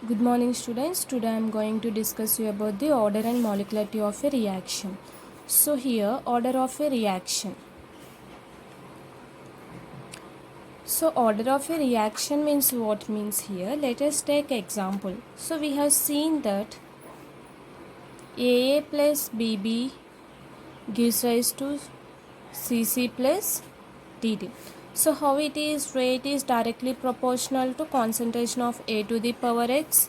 Good morning students. Today I am going to discuss you about the order and molecularity of a reaction. So here order of a reaction. So order of a reaction means what means here? Let us take example. So we have seen that AA plus BB gives rise to CC plus DD. So how it is? Rate is directly proportional to concentration of A to the power X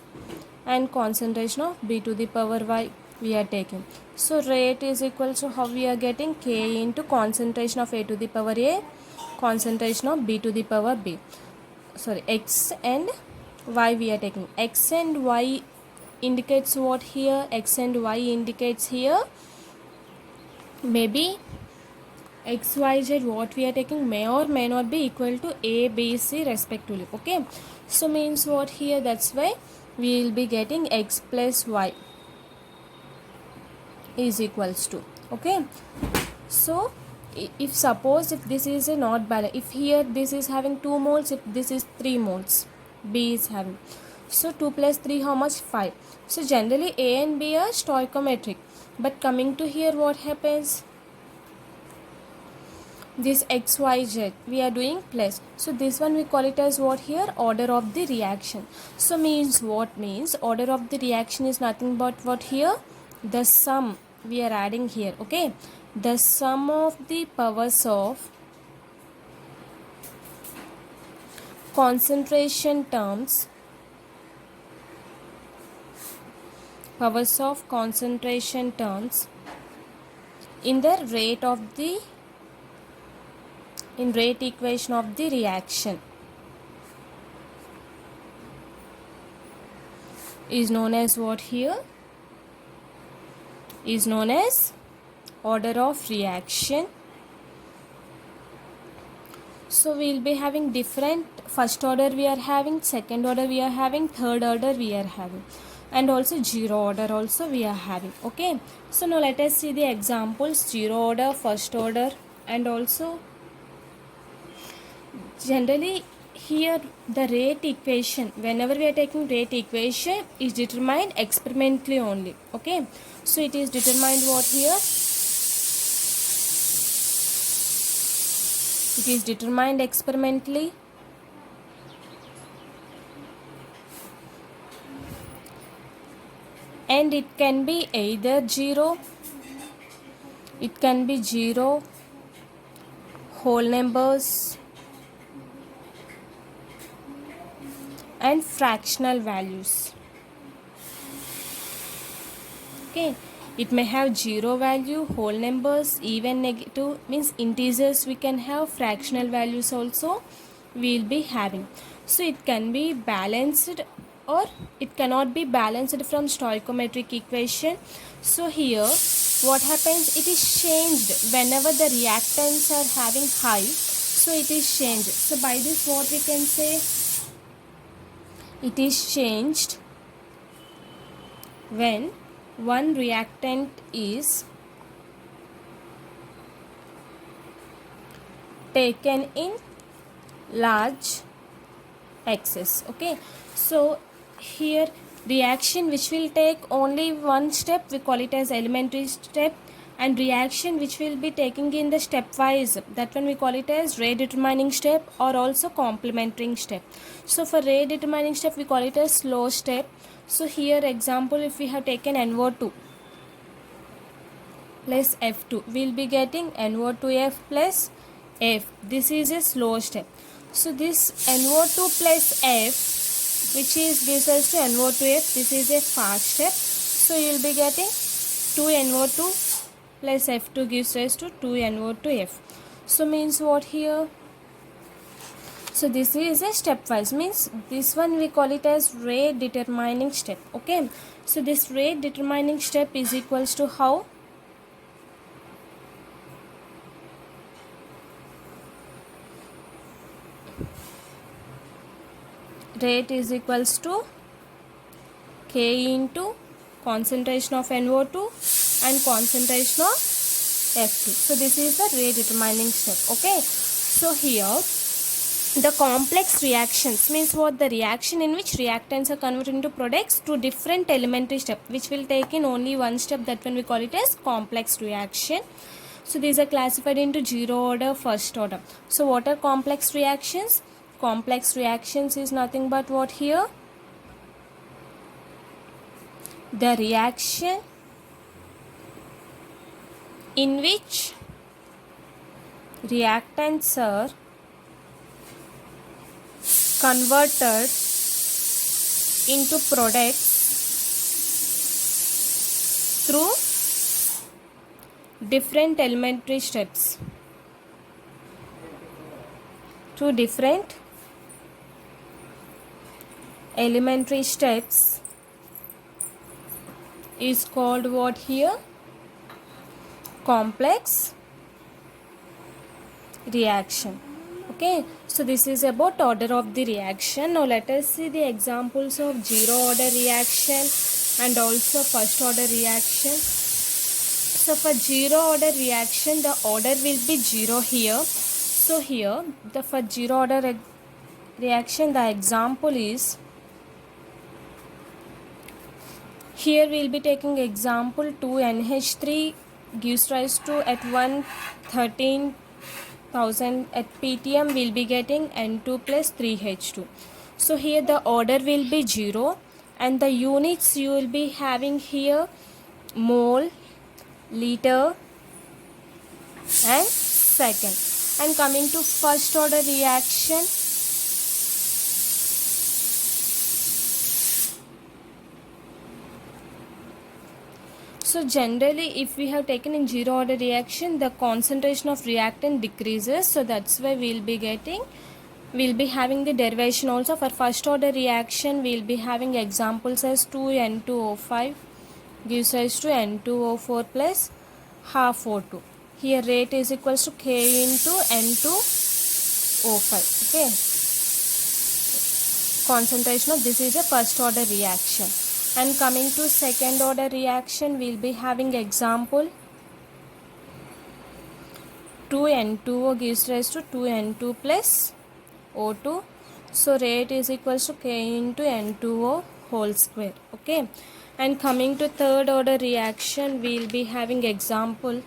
and concentration of B to the power Y we are taking. So rate is equal to how we are getting K into concentration of A to the power A, concentration of B to the power B. Sorry, X and Y we are taking. X and Y indicates what here? X and Y indicates here maybe XYZ what we are taking may or may not be equal to A, B, C respectively. Okay. So means what here? That's why we will be getting X plus Y is equals to. Okay. So if suppose if this is a not balance, if here this is having 2 moles, if this is 3 moles, B is having. So 2 plus 3 how much? 5. So generally A and B are stoichiometric. But coming to here what happens? This XYZ we are doing plus, so this one we call it as what here? Order of the reaction. So means what? Means order of the reaction is nothing but what here? The sum we are adding here. Okay, the sum of the powers of concentration terms, powers of concentration terms in the rate of the in rate equation of the reaction is known as what here? Is known as order of reaction. So we will be having different, first order we are having, second order we are having, third order we are having, and also zero order also we are having. Okay, so now let us see the examples. Zero order, first order, and also generally here the rate equation, whenever we are taking rate equation, is determined experimentally only. Okay, so it is determined what here? It is determined experimentally and it can be either 0, it can be 0, whole numbers and fractional values. Okay, it may have 0 value, whole numbers, even negative, means integers we can have, fractional values also we will be having. So it can be balanced or it cannot be balanced from stoichiometric equation. So here what happens? It is changed whenever the reactants are having high. So it is changed. So by this what we can say? It is changed when one reactant is taken in large excess. Okay, so here reaction which will take only one step we call it as elementary step, and reaction which will be taking in the stepwise, that one we call it as rate determining step or also complementing step. So for rate determining step we call it as slow step. So here example, if we have taken NO2 plus F2, we will be getting NO2F plus F. This is a slow step. So this NO2 plus F, which is gives us to NO2F, this is a fast step. So you will be getting 2NO2 plus F2 gives rise to 2NO2F. So means what here? So this is a stepwise, means this one we call it as rate determining step. Okay, so this rate determining step is equals to how? Rate is equals to K into concentration of NO2 and concentration of F2. So this is the rate determining step. Okay, so here The complex reactions means what? The reaction in which reactants are converted into products to different elementary steps, which will take in only one step. That one we call it as complex reaction. So these are classified into zero order, first order. So what are complex reactions? Complex reactions is nothing but what here? The reaction in which reactants are converted into products through different elementary steps. Through different elementary steps is called what here? Complex reaction. Okay, so this is about order of the reaction. Now let us see the examples of zero order reaction and also first order reaction. So for zero order reaction, the order will be zero here. So here for zero order reaction, the example is, here we will be taking example 2NH3 gives rise to at 113,000 at PTM we will be getting N2 plus 3H2. So here the order will be 0 and the units you will be having here mole, liter and second. And coming to first order reaction, so generally if we have taken in zero order reaction, the concentration of reactant decreases. So that's why we'll be having the derivation also. For first order reaction, we'll be having examples as 2N2O5 gives rise to N2O4 plus half O2. Here rate is equals to K into N2O5. Okay. Concentration of this is a first order reaction. And coming to second order reaction, we'll be having example 2N2O gives rise to 2N2 plus O2. So rate is equals to K into N2O whole square. Okay. And coming to third order reaction, we'll be having example.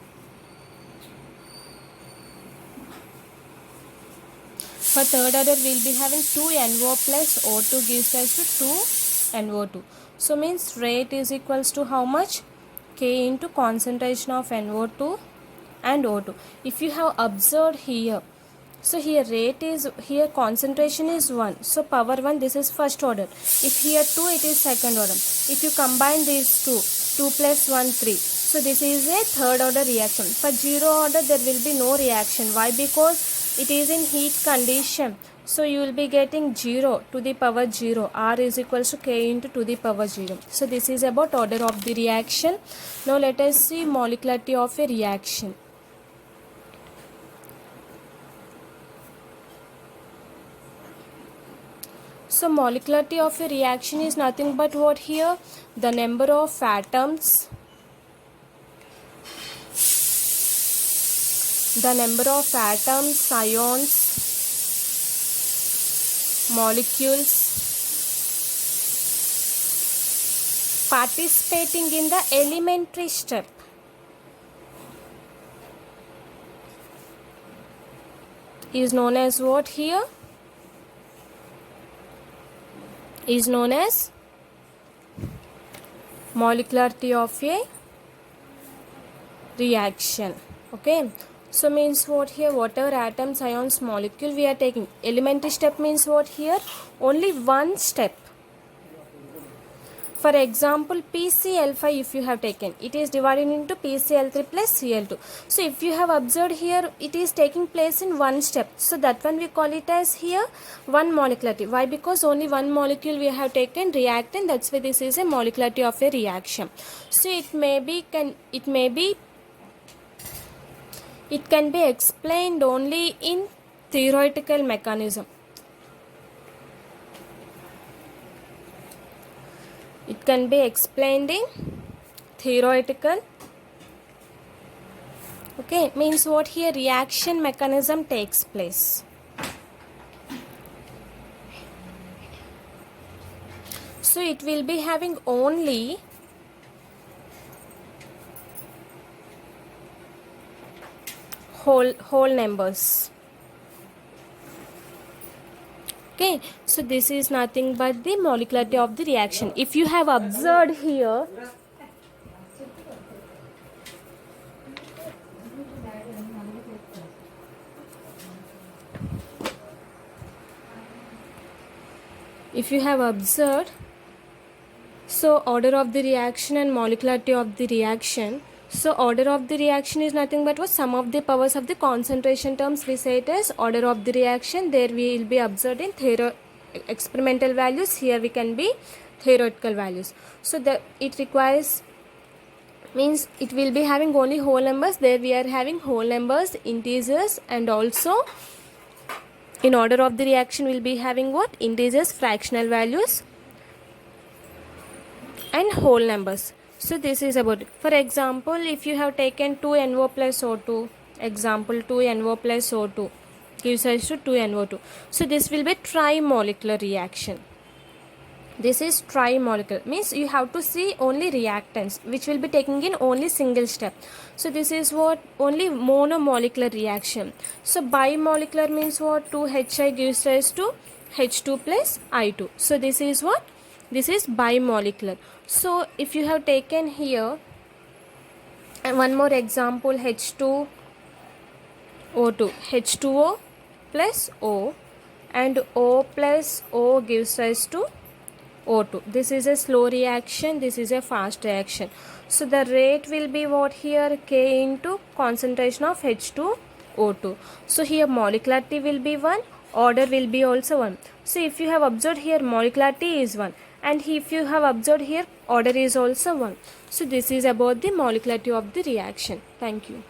For third order, we'll be having 2NO plus O2 gives rise to 2NO2. So means rate is equals to how much? K into concentration of NO2 and O2. If you have observed here, so here rate is, here concentration is 1. So power 1, this is first order. If here 2, it is second order. If you combine these two, 2 plus 1, 3. So this is a third order reaction. For zero order, there will be no reaction. Why? Because it is in heat condition. So you will be getting 0 to the power 0. R is equals to K into to the power 0. So this is about order of the reaction. Now let us see molecularity of a reaction. So molecularity of a reaction is nothing but what here? The number of atoms, ions, molecules participating in the elementary step is known as what here? Is known as molecularity of a reaction. Okay. So means what here? Whatever atoms, ions, molecule we are taking. Elementary step means what here? Only one step. For example, PCl5 if you have taken, it is divided into PCl3 plus Cl2. So if you have observed here, it is taking place in one step. So that one we call it as here one molecularity. Why? Because only one molecule we have taken reactant. That's why this is a molecularity of a reaction. So it can be explained only in theoretical mechanism. It can be explained in theoretical. Okay, means what here? Reaction mechanism takes place. So it will be having only whole numbers. Okay, so this is nothing but the molecularity of the reaction. If you have observed here, if you have observed, so order of the reaction and molecularity of the reaction. So order of the reaction is nothing but what sum of the powers of the concentration terms. We say it as order of the reaction. There we will be observed in experimental values. Here we can be theoretical values. So it requires, means it will be having only whole numbers. There we are having whole numbers, integers, and also in order of the reaction will be having what? Integers, fractional values, and whole numbers. So this is about it. For example, if you have taken 2NO plus O2, example 2NO plus O2 gives rise to 2NO2. So this will be trimolecular reaction. This is trimolecular, means you have to see only reactants which will be taking in only single step. So this is what? Only monomolecular reaction. So bimolecular means what? 2HI gives rise to H2 plus I2. So this is what? This is bimolecular. So if you have taken here and one more example, H2O2, H2O plus O, and O plus O gives rise to O2. This is a slow reaction, this is a fast reaction. So the rate will be what here? K into concentration of H2O2. So here molecularity will be 1, order will be also 1. So if you have observed here, molecularity is 1, and if you have observed here, order is also 1. So this is about the molecularity of the reaction. Thank you.